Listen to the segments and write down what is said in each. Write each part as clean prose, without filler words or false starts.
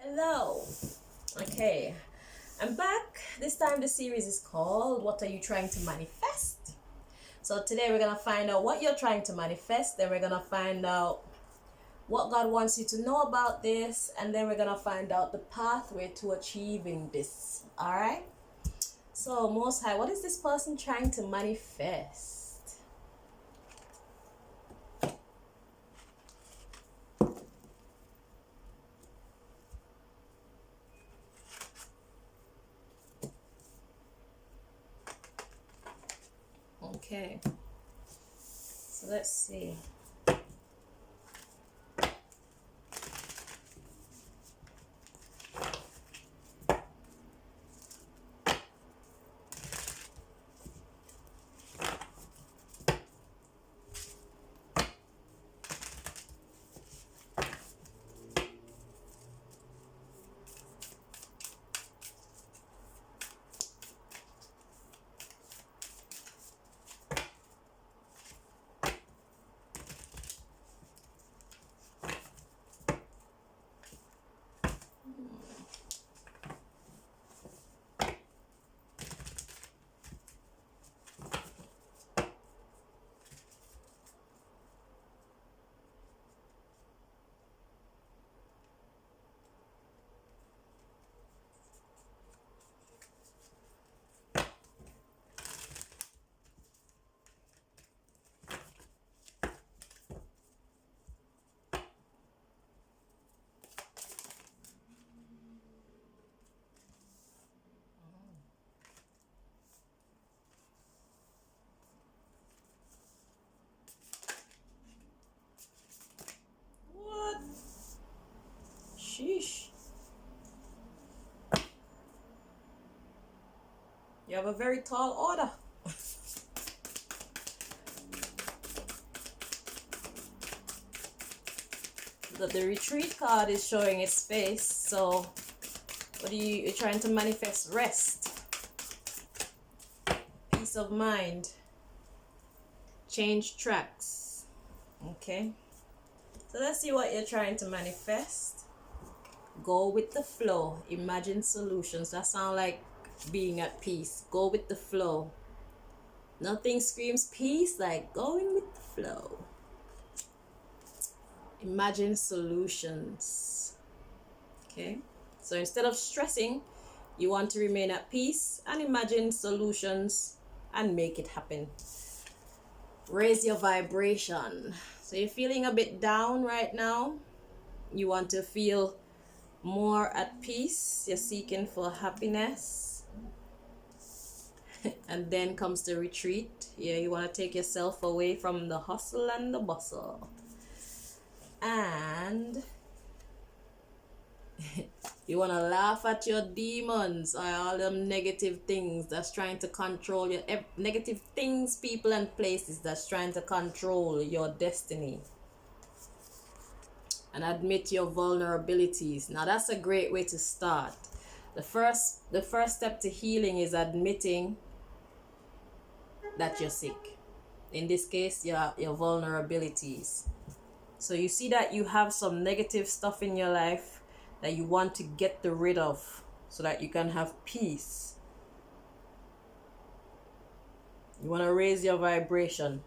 Hello. Okay, I'm back. This time the series is called What Are You Trying to Manifest? So today we're gonna find out what you're trying to manifest, then we're gonna find out what God wants you to know about this, and then we're gonna find out the pathway to achieving this. Alright? So Most High, what is this person trying to manifest? Okay, so let's see. What? Sheesh. You have a very tall order. The retreat card is showing its face, so what are you're trying to manifest? Rest, peace of mind, change tracks. Okay, so let's see what you're trying to manifest. Go with the flow, imagine solutions. That sounds like being at peace. Go with the flow. Nothing screams peace like going with the flow. Imagine solutions. Okay, so instead of stressing, you want to remain at peace and imagine solutions and make it happen. Raise your vibration. So you're feeling a bit down right now. You want to feel more at peace. You're seeking for happiness. And then comes the retreat. Yeah, you want to take yourself away from the hustle and the bustle. And you want to laugh at your demons or all them negative things that's trying to control your negative things, people, and places that's trying to control your destiny. And admit your vulnerabilities. Now that's a great way to start. The first step to healing is admitting that you're sick. In this case, your vulnerabilities. So you see that you have some negative stuff in your life that you want to get rid of so that you can have peace. You want to raise your vibration.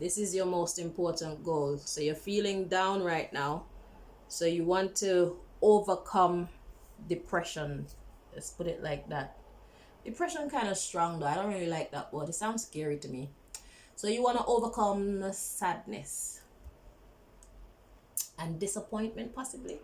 This is your most important goal. So you're feeling down right now. So you want to overcome depression. Let's put it like that. Depression kind of strong though. I don't really like that word. It sounds scary to me. So you want to overcome the sadness and disappointment possibly.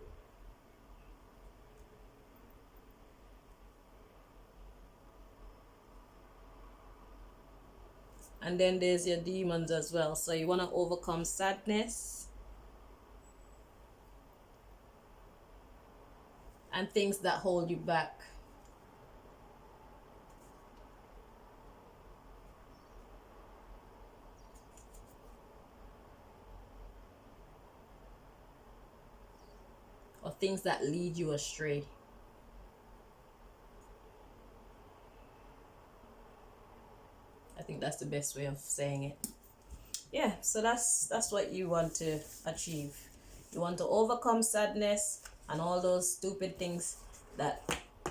And then there's your demons as well. So you want to overcome sadness and things that hold you back. Or things that lead you astray. I think that's the best way of saying it. Yeah, so that's what you want to achieve. You want to overcome sadness and all those stupid things that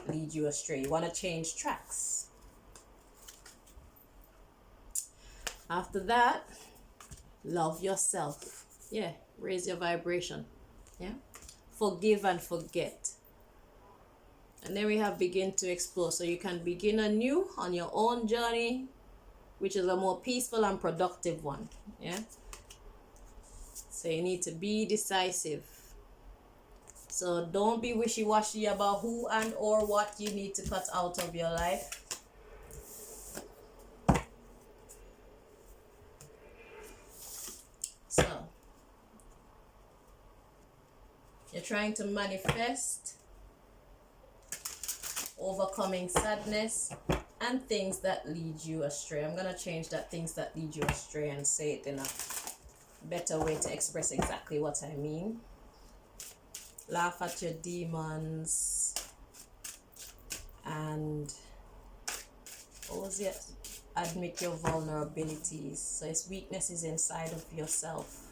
lead you astray. You want to change tracks. After that, love yourself. Yeah, raise your vibration. Yeah, forgive and forget. And then we have begin to explore. So you can begin anew on your own journey, which is a more peaceful and productive one. Yeah. So you need to be decisive. So don't be wishy-washy about who and or what you need to cut out of your life. So you're trying to manifest overcoming sadness and things that lead you astray. I'm gonna change that, things that lead you astray, and say it in a better way to express exactly what I mean. Laugh at your demons, and what was it? Admit your vulnerabilities. So it's weaknesses inside of yourself.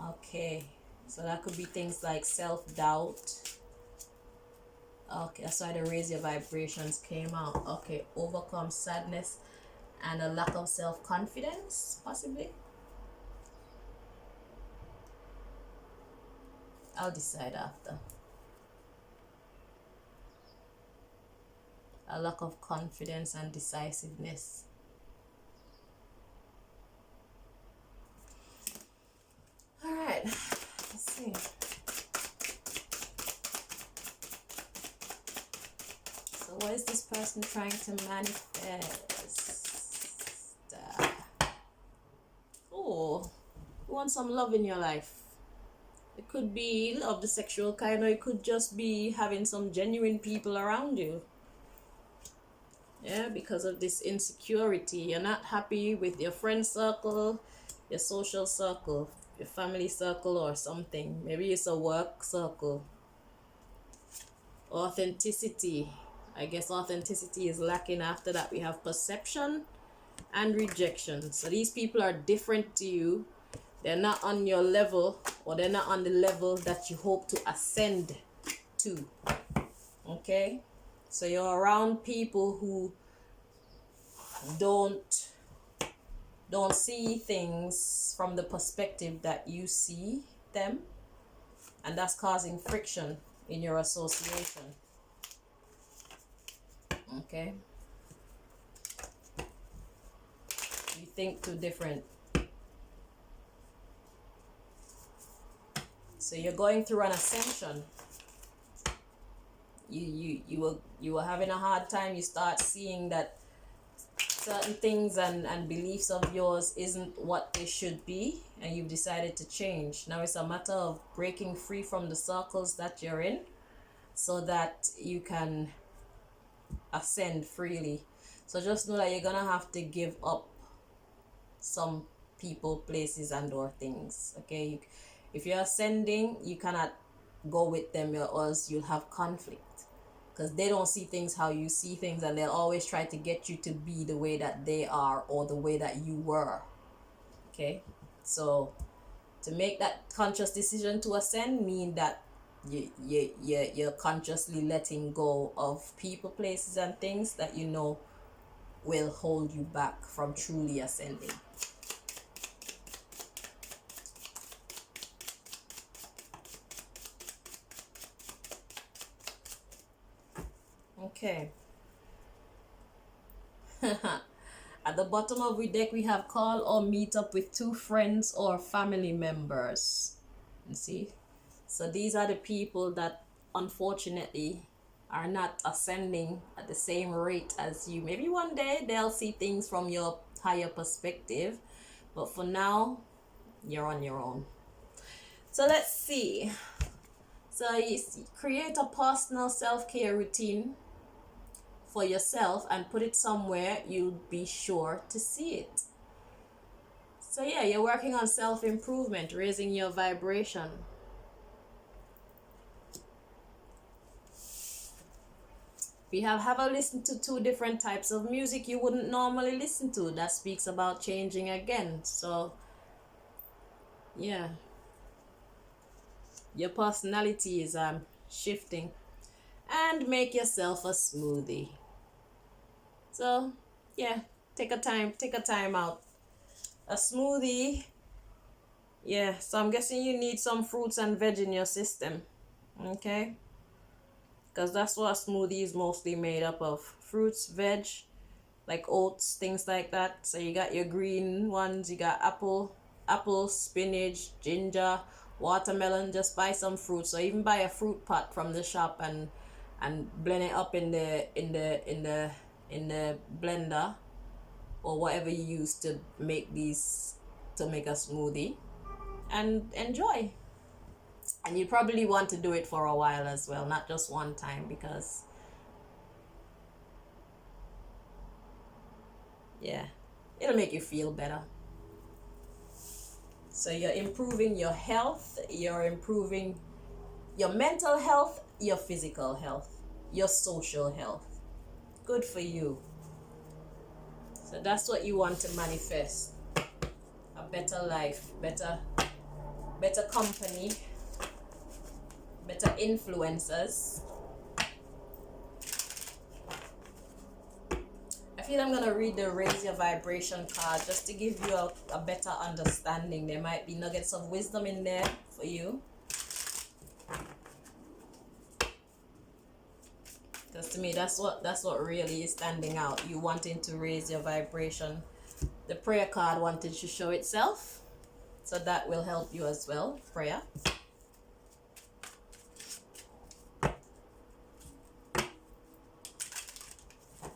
Okay, so that could be things like self-doubt. Okay, that's why the raise your vibrations came out. Okay, overcome sadness and a lack of self-confidence, possibly. I'll decide after. A lack of confidence and decisiveness. All right, let's see. So what is this person trying to manifest? Oh, you want some love in your life. It could be of the sexual kind, or it could just be having some genuine people around you. Yeah, because of this insecurity, you're not happy with your friend circle, your social circle, your family circle, or something. Maybe it's a work circle. Authenticity. I guess authenticity is lacking. After that, we have perception and rejection. So these people are different to you. They're not on your level, or they're not on the level that you hope to ascend to. Okay? So you're around people who don't see things from the perspective that you see them, and that's causing friction in your association. Okay? You think too different. So you're going through an ascension. You were having a hard time. You start seeing that certain things and beliefs of yours isn't what they should be, and you've decided to change. Now it's a matter of breaking free from the circles that you're in, so that you can ascend freely. So just know that you're gonna have to give up some people, places, and or things. Okay, if you're ascending, you cannot go with them, or else you'll have conflict, because they don't see things how you see things, and they'll always try to get you to be the way that they are, or the way that you were. Okay, so to make that conscious decision to ascend mean that you're consciously letting go of people, places, and things that you know will hold you back from truly ascending. Okay. At the bottom of the deck, we have call or meet up with 2 friends or family members. You see? So these are the people that unfortunately are not ascending at the same rate as you. Maybe one day they'll see things from your higher perspective, but for now, you're on your own. So let's see. So you create a personal self-care routine for yourself and put it somewhere you'll be sure to see it. So yeah, you're working on self-improvement, raising your vibration. We have a listen to 2 different types of music you wouldn't normally listen to. That speaks about changing again. So yeah, your personality is shifting, and make yourself a smoothie. So yeah, take a time out. A smoothie. Yeah, so I'm guessing you need some fruits and veg in your system. Okay? Because that's what a smoothie is mostly made up of. Fruits, veg, like oats, things like that. So you got your green ones, you got apple, spinach, ginger, watermelon. Just buy some fruits, or even buy a fruit pot from the shop and blend it up in the blender, or whatever you use to make a smoothie, and enjoy. And you probably want to do it for a while as well, not just one time, because yeah, it'll make you feel better. So you're improving your health, you're improving your mental health, your physical health, your social health. Good for you. So that's what you want to manifest. A better life, better company, better influencers. I feel I'm gonna read the Raise Your Vibration card just to give you a better understanding. There might be nuggets of wisdom in there for you. Because to me, that's what really is standing out. You wanting to raise your vibration. The prayer card wanted to show itself, so that will help you as well. Prayer.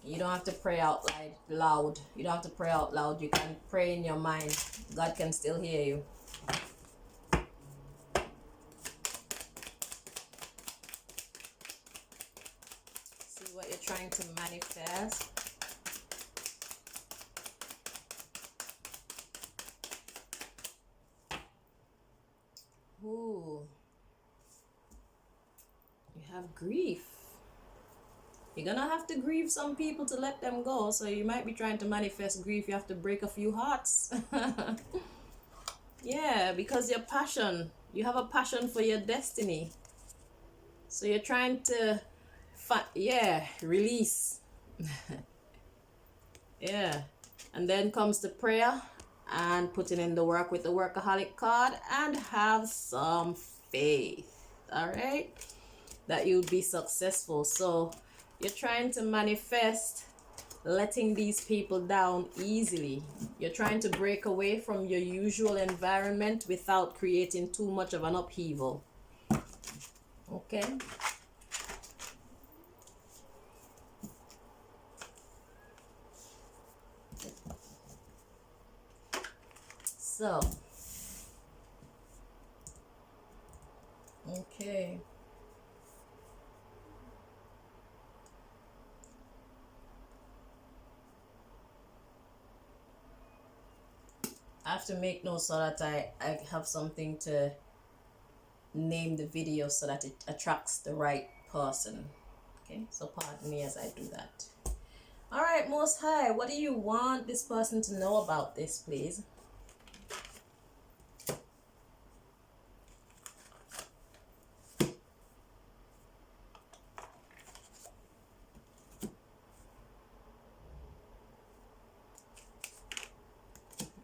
You don't have to pray out loud. You don't have to pray out loud. You can pray in your mind. God can still hear you. See what you're trying to manifest. Ooh. You have grief. You're gonna have to grieve some people to let them go. So you might be trying to manifest grief. You have to break a few hearts. Yeah, because your passion. You have a passion for your destiny. So you're trying to release. Yeah. And then comes the prayer and putting in the work with the workaholic card, and have some faith. All right? That you'll be successful. So you're trying to manifest letting these people down easily. You're trying to break away from your usual environment without creating too much of an upheaval. Okay? So, okay. I have to make notes so that I have something to name the video so that it attracts the right person. Okay, so pardon me as I do that. All right, Most High, what do you want this person to know about this, please?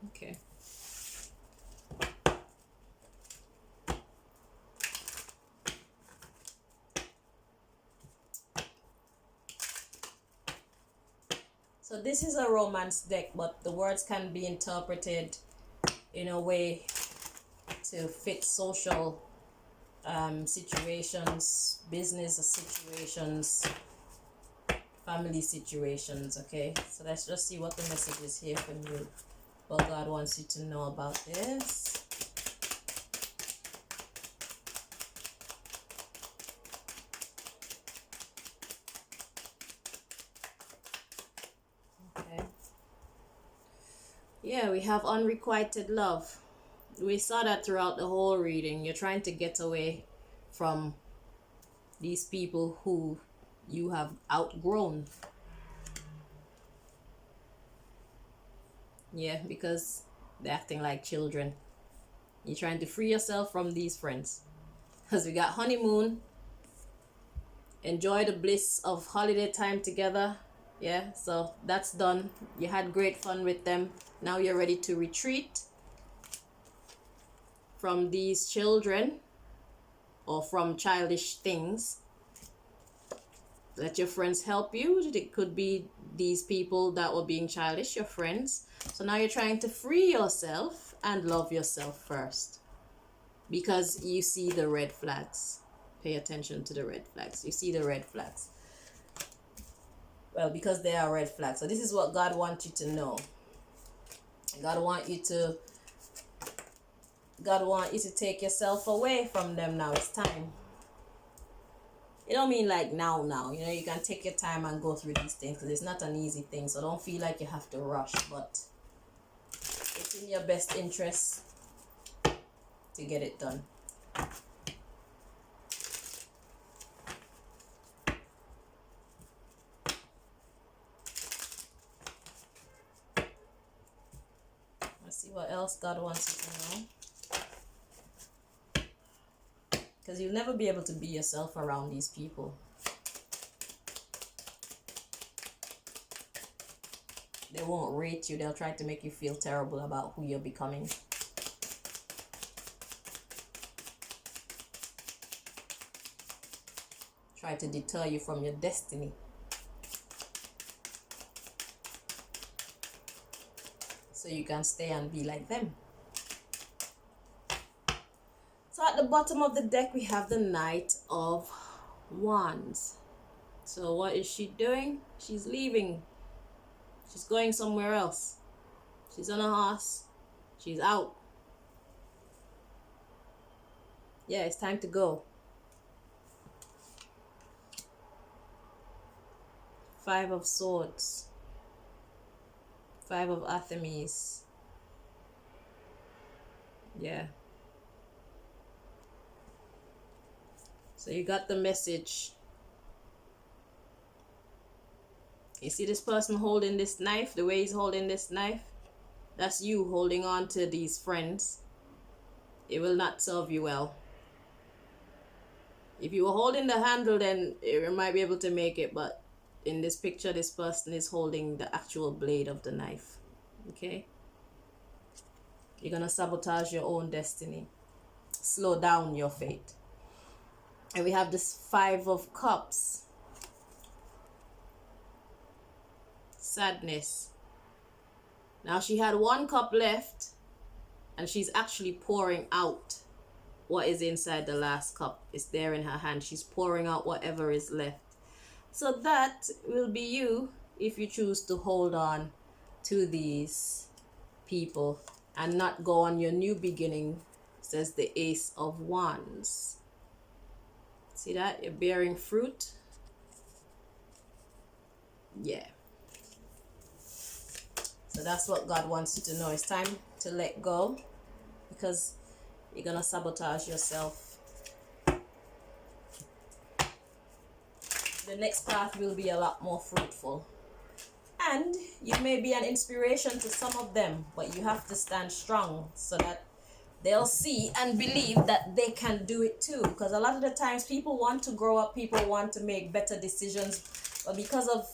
Okay. So this is a romance deck, but the words can be interpreted in a way to fit social situations, business situations, family situations. Okay, so let's just see what the message is here from you. What God wants you to know about this. Okay. Yeah, we have unrequited love. We saw that throughout the whole reading. You're trying to get away from these people who you have outgrown. Yeah, because they're acting like children. You're trying to free yourself from these friends. Because we got honeymoon. Enjoy the bliss of holiday time together. Yeah, so that's done. You had great fun with them. Now you're ready to retreat from these children or from childish things. Let your friends help you. It could be these people that were being childish, your friends. So now you're trying to free yourself and love yourself first, because you see the red flags. Pay attention to the red flags. You see the red flags. Well, because they are red flags. So this is what God wants you to know. God want you to take yourself away from them now. It's time. It don't mean like now. You know, you can take your time and go through these things, because it's not an easy thing. So don't feel like you have to rush, but it's in your best interest to get it done. Let's see what else God wants you to know. Because you'll never be able to be yourself around these people. They won't rate you. They'll try to make you feel terrible about who you're becoming. Try to deter you from your destiny. So you can stay and be like them. So at the bottom of the deck, we have the Knight of Wands. So what is she doing? She's leaving. She's going somewhere else. She's on a horse. She's out. Yeah, it's time to go. Five of Swords. Five of Artemis. Yeah. So you got the message. You see this person holding this knife, the way he's holding this knife? That's you holding on to these friends. It will not serve you well. If you were holding the handle, then you might be able to make it, but in this picture, this person is holding the actual blade of the knife. Okay? You're going to sabotage your own destiny. Slow down your fate. And we have this Five of Cups. Sadness. Now she had one cup left, and she's actually pouring out what is inside the last cup. It's there in her hand. She's pouring out whatever is left. So that will be you if you choose to hold on to these people and not go on your new beginning, says the Ace of Wands. See that? You're bearing fruit. Yeah. So that's what God wants you to know. It's time to let go, because you're going to sabotage yourself. The next path will be a lot more fruitful. And you may be an inspiration to some of them, but you have to stand strong so that they'll see and believe that they can do it too. Because a lot of the times people want to grow up, people want to make better decisions, but because of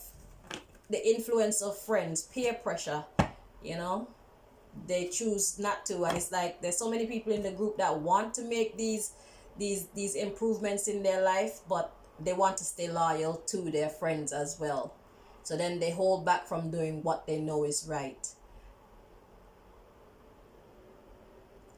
the influence of friends, peer pressure, you know, they choose not to. And it's like there's so many people in the group that want to make these improvements in their life, but they want to stay loyal to their friends as well. So then they hold back from doing what they know is right.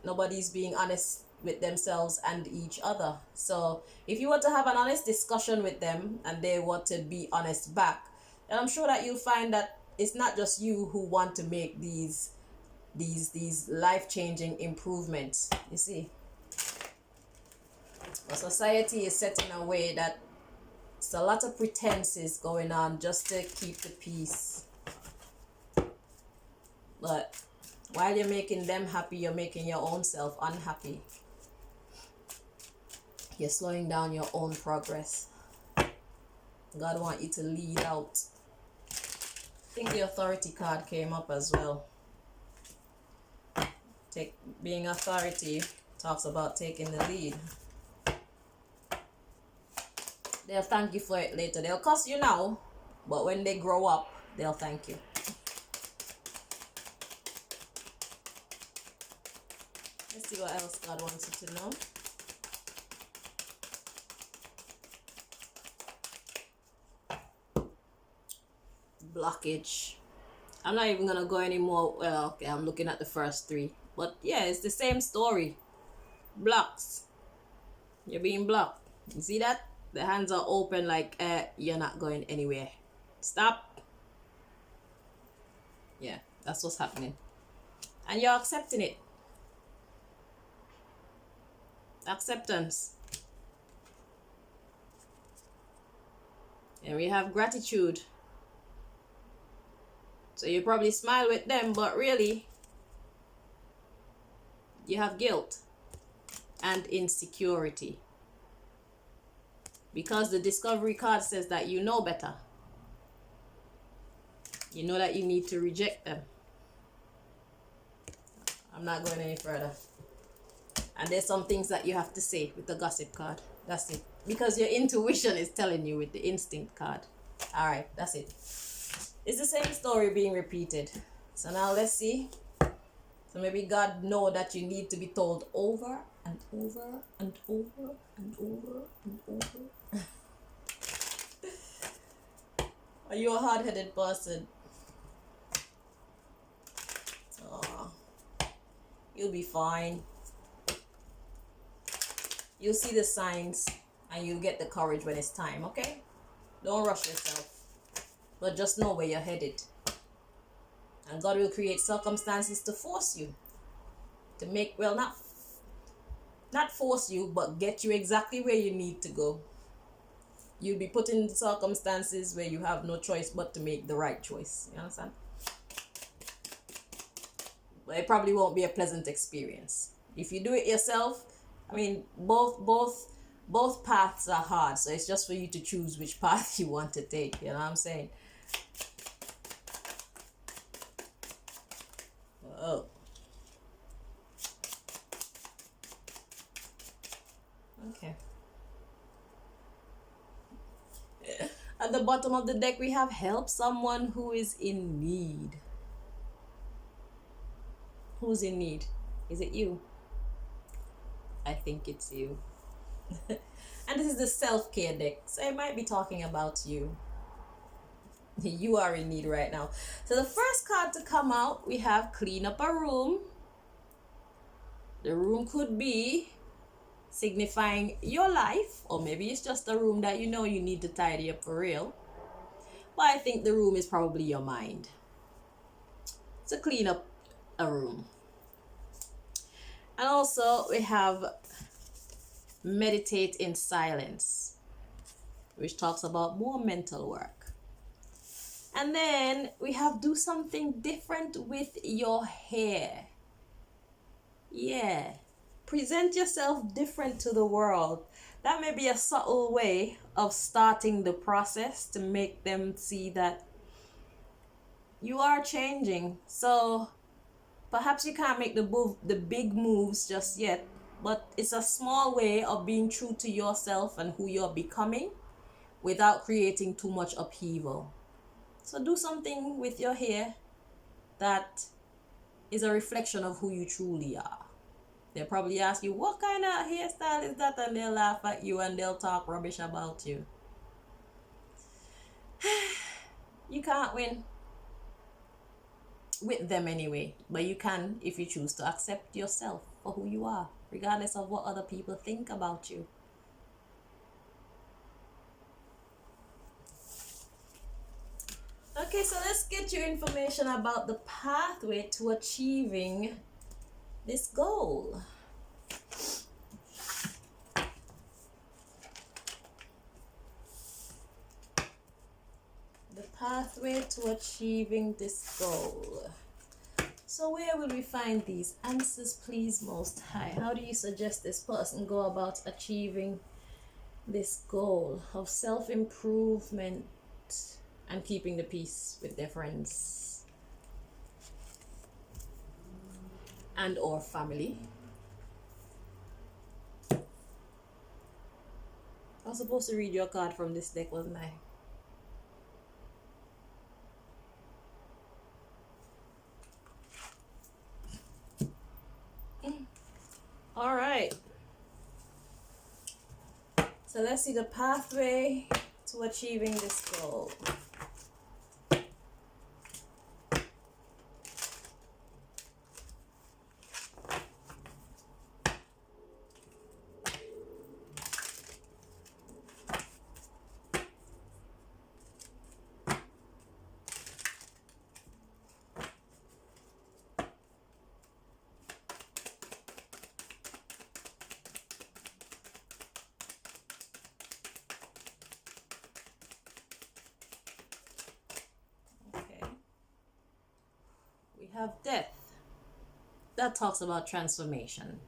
Nobody's being honest with themselves and each other. So if you were to have an honest discussion with them and they were to be honest back, then I'm sure that you'll find that it's not just you who want to make these life-changing improvements. You see, the society is set in a way that it's a lot of pretenses going on just to keep the peace. But while you're making them happy, you're making your own self unhappy. You're slowing down your own progress. God wants you to lead out. I think the Authority card came up as well. Being authority talks about taking the lead. They'll thank you for it later. They'll cuss you now, but when they grow up, they'll thank you. Let's see what else God wants you to know. Blockage. I'm not even gonna go anymore. Well, okay, I'm looking at the first three. But yeah, it's the same story. Blocks. You're being blocked. You see that? The hands are open like you're not going anywhere. Stop. Yeah, that's what's happening. And you're accepting it. Acceptance. And we have gratitude. So you probably smile with them, but really, you have guilt and insecurity. Because the discovery card says that you know better. You know that you need to reject them. I'm not going any further. And there's some things that you have to say with the gossip card. That's it. Because your intuition is telling you with the instinct card. Alright, that's it. It's the same story being repeated. So now let's see. So maybe God know that you need to be told over and over and over and over and over. Are you a hard-headed person? Oh, you'll be fine. You'll see the signs and you'll get the courage when it's time, okay? Don't rush yourself. But just know where you're headed. And God will create circumstances to force you. To make, well, not force you, but get you exactly where you need to go. You'll be put in circumstances where you have no choice but to make the right choice. You understand? But it probably won't be a pleasant experience. If you do it yourself, I mean, both paths are hard. So it's just for you to choose which path you want to take. You know what I'm saying? Oh. Okay. At the bottom of the deck, we have help someone who is in need. Who's in need? Is it you? I think it's you. And this is the self-care deck. So it might be talking about you. You are in need right now. So the first card to come out, we have clean up a room. The room could be signifying your life, or maybe it's just a room that you know you need to tidy up for real. But I think the room is probably your mind. So clean up a room. And also we have meditate in silence, which talks about more mental work. And then we have do something different with your hair. Yeah. Present yourself different to the world. That may be a subtle way of starting the process to make them see that you are changing. So perhaps you can't make the big moves just yet, but it's a small way of being true to yourself and who you're becoming without creating too much upheaval. So do something with your hair that is a reflection of who you truly are. They'll probably ask you, what kind of hairstyle is that? And they'll laugh at you and they'll talk rubbish about you. You can't win with them anyway. But you can if you choose to accept yourself for who you are, regardless of what other people think about you. Okay, so let's get you information about the pathway to achieving this goal. The pathway to achieving this goal. So where will we find these answers, please, Most High? How do you suggest this person go about achieving this goal of self-improvement and keeping the peace with their friends and or family? I was supposed to read your card from this deck, wasn't I? All right. So let's see the pathway to achieving this goal. Okay. We have death. That talks about transformation.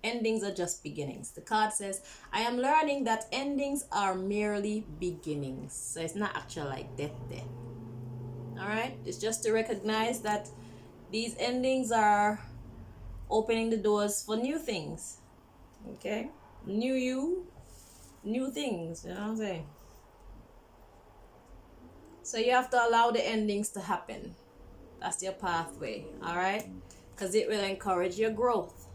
Endings are just beginnings. The card says, I am learning that endings are merely beginnings. So it's not actually like death. All right? It's just to recognize that these endings are opening the doors for new things. Okay? New you, new things. You know what I'm saying? So you have to allow the endings to happen. That's your pathway. All right? Because it will encourage your growth.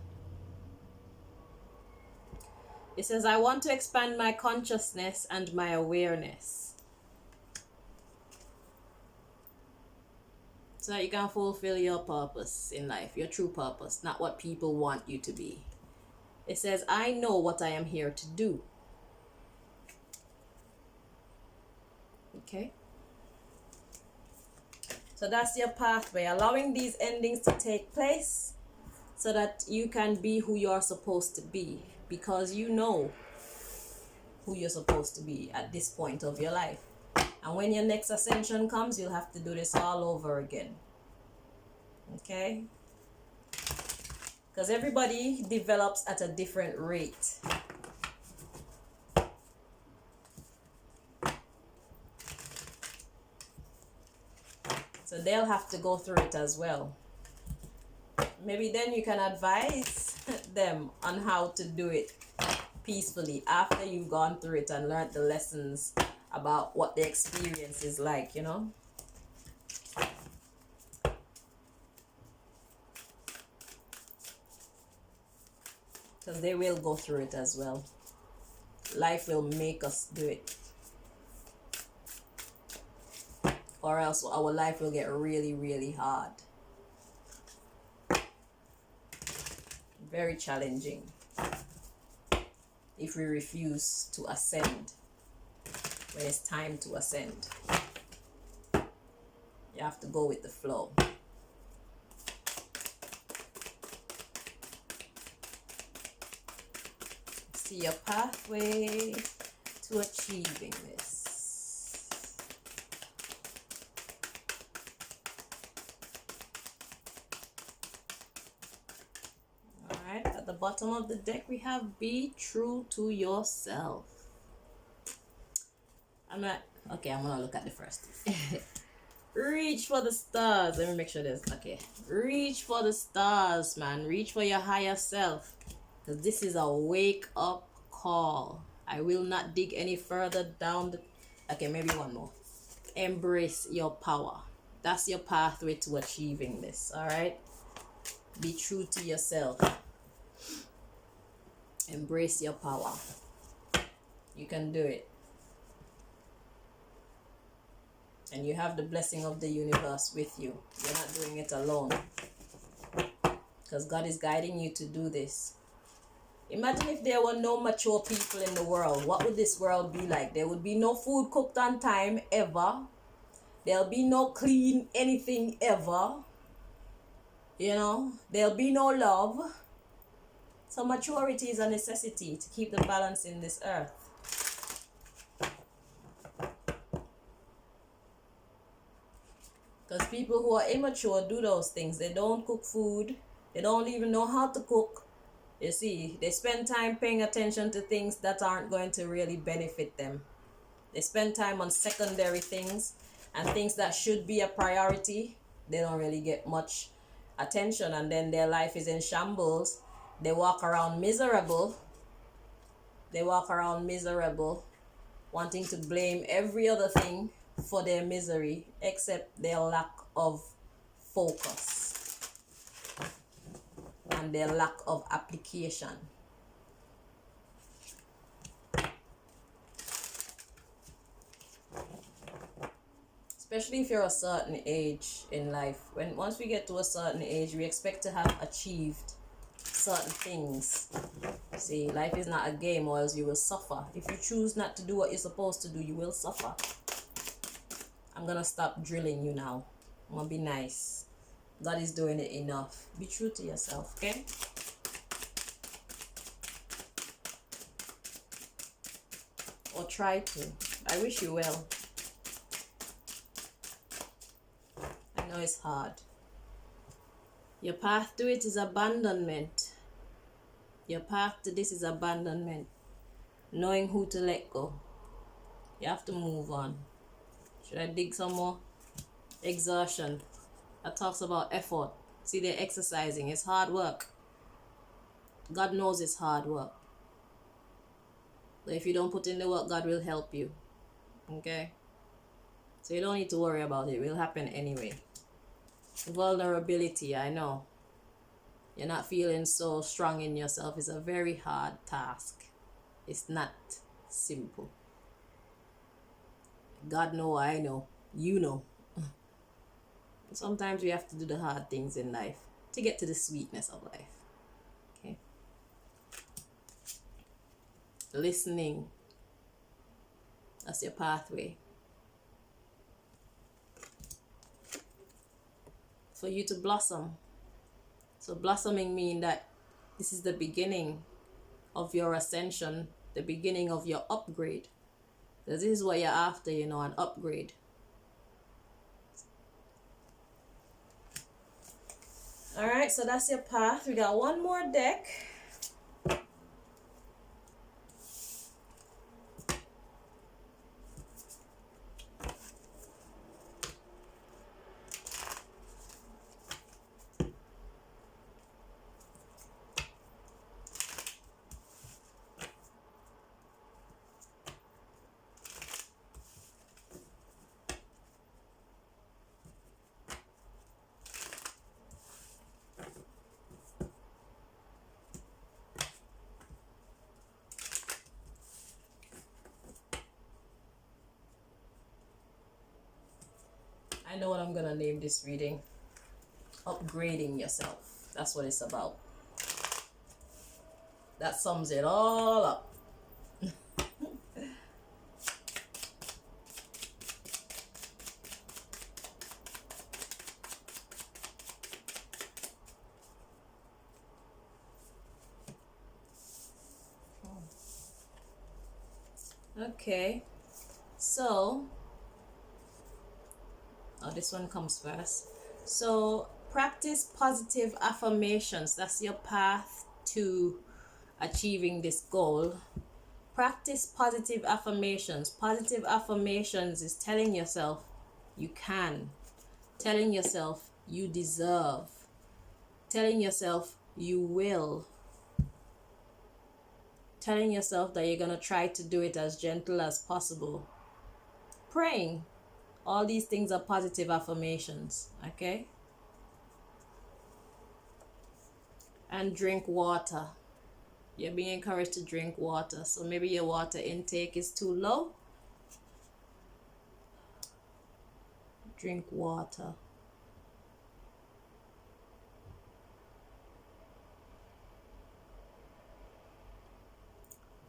It says, I want to expand my consciousness and my awareness so that you can fulfill your purpose in life, your true purpose, not what people want you to be. It says, I know what I am here to do. Okay? So that's your pathway, allowing these endings to take place so that you can be who you're supposed to be, because you know who you're supposed to be at this point of your life. And when your next ascension comes, you'll have to do this all over again. Okay? Because everybody develops at a different rate. So they'll have to go through it as well. Maybe then you can advise them on how to do it peacefully after you've gone through it and learned the lessons about what the experience is like, you know. Because they will go through it as well. Life will make us do it, or else our life will get really, really hard. Very challenging if we refuse to ascend when it's time to ascend. You have to go with the flow. See your pathway to achieving this. Alright, at the bottom of the deck we have be true to yourself. I'm gonna look at the first. Reach for the stars. Let me make sure this. Okay. Reach for the stars, man. Reach for your higher self. Because this is a wake-up call. I will not dig any further down the... Okay, maybe one more. Embrace your power. That's your pathway to achieving this, alright? Be true to yourself. Embrace your power. You can do it. And you have the blessing of the universe with you. You're not doing it alone. Because God is guiding you to do this. Imagine if there were no mature people in the world. What would this world be like? There would be no food cooked on time ever. There'll be no clean anything ever. You know, there'll be no love. So maturity is a necessity to keep the balance in this earth. Because people who are immature do those things. They don't cook food. They don't even know how to cook. You see, they spend time paying attention to things that aren't going to really benefit them. They spend time on secondary things and things that should be a priority. They don't really get much attention, and then their life is in shambles. They walk around miserable They walk around miserable, wanting to blame every other thing for their misery except their lack of focus and their lack of application. Especially if you're a certain age in life. Once we get to a certain age, we expect to have achieved certain things. See, life is not a game, or else you will suffer. If you choose not to do what you're supposed to do, you will suffer. I'm gonna stop drilling you now. I'm gonna be nice. God is doing it enough. Be true to yourself, okay? Or try to. I wish you well. I know it's hard. Your path to it is abandonment. Your path to this is abandonment. Knowing who to let go. You have to move on. Should I dig some more? Exhaustion. That talks about effort. See, they're exercising. It's hard work. God knows it's hard work. But if you don't put in the work, God will help you. Okay? So you don't need to worry about it. It will happen anyway. Vulnerability, I know. You're not feeling so strong in yourself. It's a very hard task. It's not simple. God know, I know. You know. Sometimes we have to do the hard things in life to get to the sweetness of life. Okay? Listening. That's your pathway. For you to blossom. So blossoming means that this is the beginning of your ascension, the beginning of your upgrade. Because this is what you're after, you know, an upgrade. Alright, so that's your path. We got one more deck. I know what I'm gonna name this reading. Upgrading yourself. That's what it's about. That sums it all up. Okay. So, this one comes first. So, practice positive affirmations. That's your path to achieving this goal. Practice positive affirmations. Positive affirmations is telling yourself you can, telling yourself you deserve, telling yourself you will, telling yourself that you're going to try to do it as gentle as possible. Praying. All these things are positive affirmations, okay? And drink water. You're being encouraged to drink water. So maybe your water intake is too low. Drink water.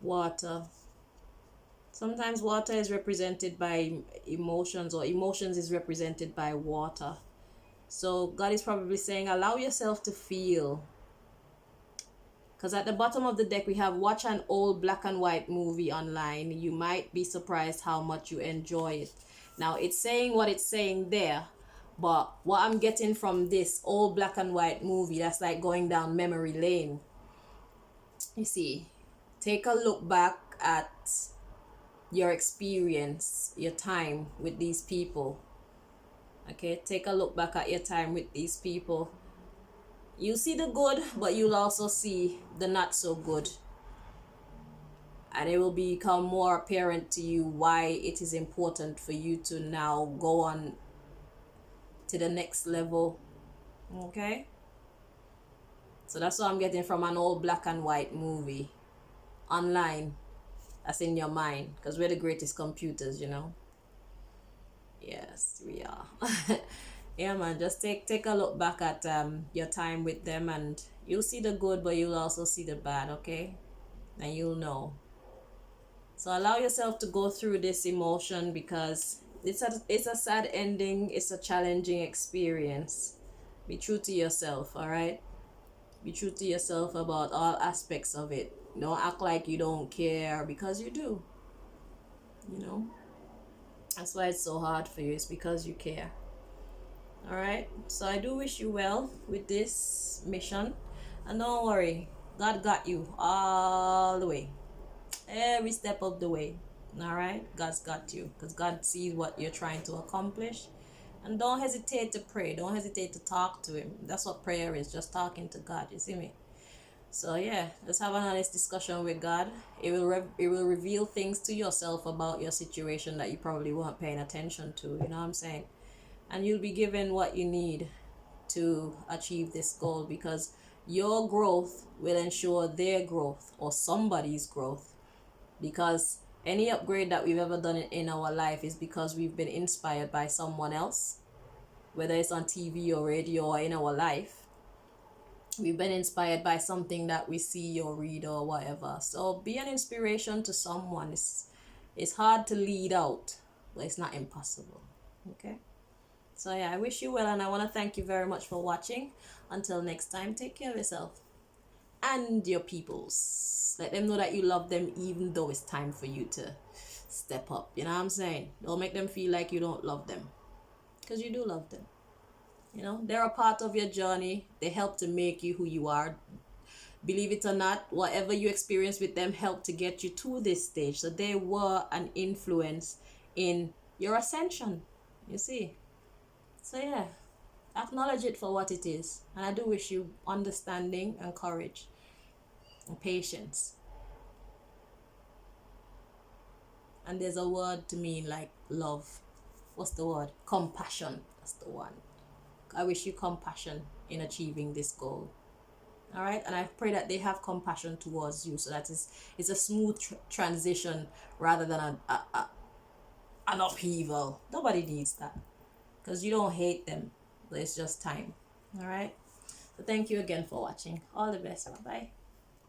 Water. Sometimes water is represented by emotions, or emotions is represented by water. So God is probably saying, allow yourself to feel. Because at the bottom of the deck, we have watch an old black and white movie online. You might be surprised how much you enjoy it. Now, it's saying what it's saying there. But what I'm getting from this old black and white movie, that's like going down memory lane. You see, take a look back at your experience, your time with these people. Okay, take a look back at your time with these people. You see the good, but you'll also see the not so good. and it will become more apparent to you why it is important for you to now go on to the next level. Okay, so that's what I'm getting from an old black and white movie online. That's in your mind, because we're the greatest computers, you know. Yes, we are. Yeah, man, just take a look back at your time with them, and you'll see the good, but you'll also see the bad. Okay, and you'll know. So allow yourself to go through this emotion, because it's a sad ending. It's a challenging experience. Be true to yourself, all right? Be true to yourself about all aspects of it. Don't act like you don't care, because you do. You know, that's why it's so hard for you. It's because you care. All right. So I do wish you well with this mission, and don't worry, God got you all the way, every step of the way. All right, God's got you, because God sees what you're trying to accomplish. And don't hesitate to pray. Don't hesitate to talk to him. That's what prayer is, just talking to God. You see me? So yeah, let's have an honest discussion with God. It will reveal things to yourself about your situation that you probably weren't paying attention to. You know what I'm saying? And you'll be given what you need to achieve this goal, because your growth will ensure their growth, or somebody's growth. Because any upgrade that we've ever done in our life is because we've been inspired by someone else, whether it's on TV or radio or in our life. We've been inspired by something that we see or read or whatever. So be an inspiration to someone. It's hard to lead out, but it's not impossible. Okay? So yeah, I wish you well, and I want to thank you very much for watching. Until next time, take care of yourself and your peoples. Let them know that you love them, even though it's time for you to step up. You know what I'm saying? Don't make them feel like you don't love them, because you do love them. You know, they're a part of your journey. They help to make you who you are. Believe it or not, whatever you experience with them helped to get you to this stage. So they were an influence in your ascension. You see? So yeah, acknowledge it for what it is. And I do wish you understanding and courage and patience. And there's a word to mean like love. What's the word? Compassion. That's the one. I wish you compassion in achieving this goal. All right, and I pray that they have compassion towards you, so that it's a smooth transition rather than an upheaval. Nobody needs that, because you don't hate them, but it's just time. All right, so thank you again for watching. All the best. Bye bye.